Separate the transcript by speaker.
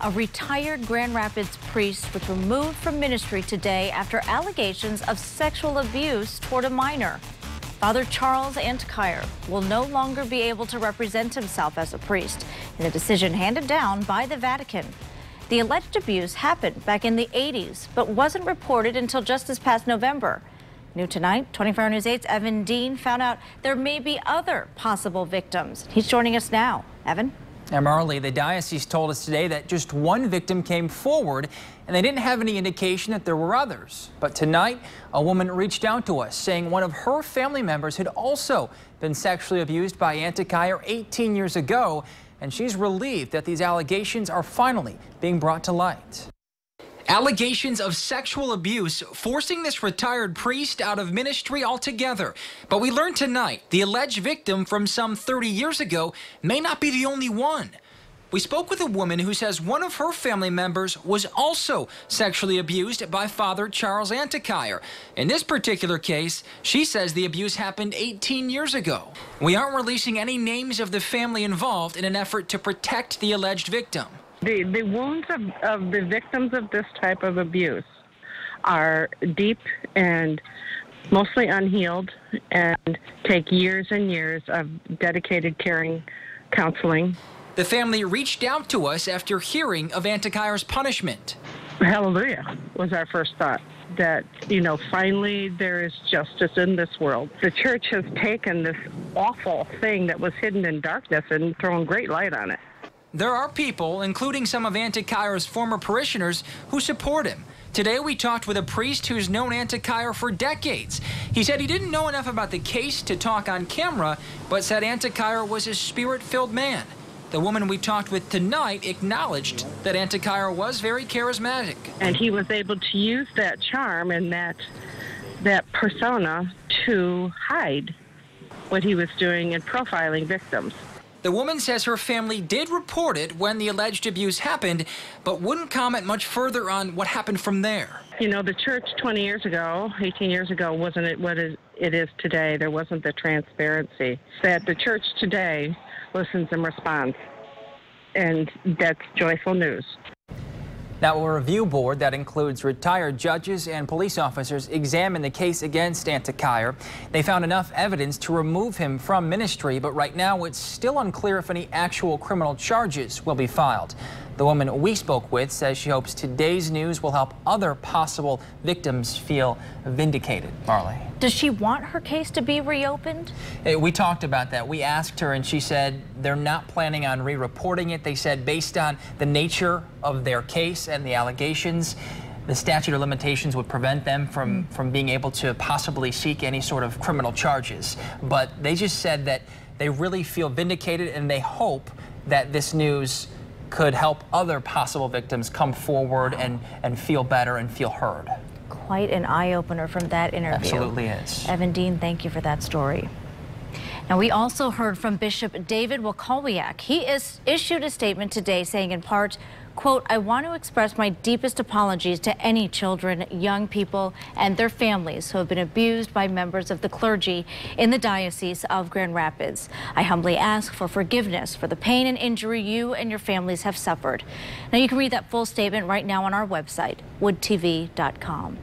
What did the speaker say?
Speaker 1: A retired Grand Rapids priest was removed from ministry today after allegations of sexual abuse toward a minor. Father Charles Antikyre will no longer be able to represent himself as a priest in a decision handed down by the Vatican. The alleged abuse happened back in the 80s, but wasn't reported until just this past November. New tonight, 24 News 8's Evan Dean found out there may be other possible victims. He's joining us now. Evan?
Speaker 2: And Marley, the diocese told us today that just one victim came forward and they didn't have any indication that there were others. But tonight, a woman reached out to us saying one of her family members had also been sexually abused by Antikyre 18 years ago, and she's relieved that these allegations are finally being brought to light. Allegations of sexual abuse forcing this retired priest out of ministry altogether. But we learned tonight the alleged victim from some 30 years ago may not be the only one. We spoke with a woman who says one of her family members was also sexually abused by Father Charles Antikyre. In this particular case, she says the abuse happened 18 years ago. We aren't releasing any names of the family involved in an effort to protect the alleged victim.
Speaker 3: The wounds of the victims of this type of abuse are deep and mostly unhealed and take years and years of dedicated caring counseling.
Speaker 2: The family reached out to us after hearing of Antikyre's punishment.
Speaker 3: Hallelujah was our first thought. That, finally there is justice in this world. The church has taken this awful thing that was hidden in darkness and thrown great light on it.
Speaker 2: There are people, including some of Antikyre's former parishioners, who support him. Today we talked with a priest who's known Antikyre for decades. He said he didn't know enough about the case to talk on camera, but said Antikyre was a spirit-filled man. The woman we talked with tonight acknowledged that Antikyre was very charismatic.
Speaker 3: And he was able to use that charm and that persona to hide what he was doing in profiling victims.
Speaker 2: The woman says her family did report it when the alleged abuse happened, but wouldn't comment much further on what happened from there.
Speaker 3: The church 20 years ago, 18 years ago, wasn't it what it is today. There wasn't the transparency. That the church today listens and responds, and that's joyful news.
Speaker 2: Now, a review board that includes retired judges and police officers examined the case against Antikyre. They found enough evidence to remove him from ministry, but right now it's still unclear if any actual criminal charges will be filed. The woman we spoke with says she hopes today's news will help other possible victims feel vindicated. Marley.
Speaker 1: Does she want her case to be reopened?
Speaker 2: We talked about that. We asked her and she said they're not planning on re-reporting it. They said based on the nature of their case and the allegations, the statute of limitations would prevent them from being able to possibly seek any sort of criminal charges. But they just said that they really feel vindicated and they hope that this news could help other possible victims come forward and feel better and feel heard.
Speaker 1: Quite an eye-opener from that interview.
Speaker 2: Absolutely is.
Speaker 1: Evan Dean, thank you for that story. Now, we also heard from Bishop David Wakolwiak. He issued a statement today saying in part, quote, I want to express my deepest apologies to any children, young people, and their families who have been abused by members of the clergy in the Diocese of Grand Rapids. I humbly ask for forgiveness for the pain and injury you and your families have suffered. Now, you can read that full statement right now on our website, woodtv.com.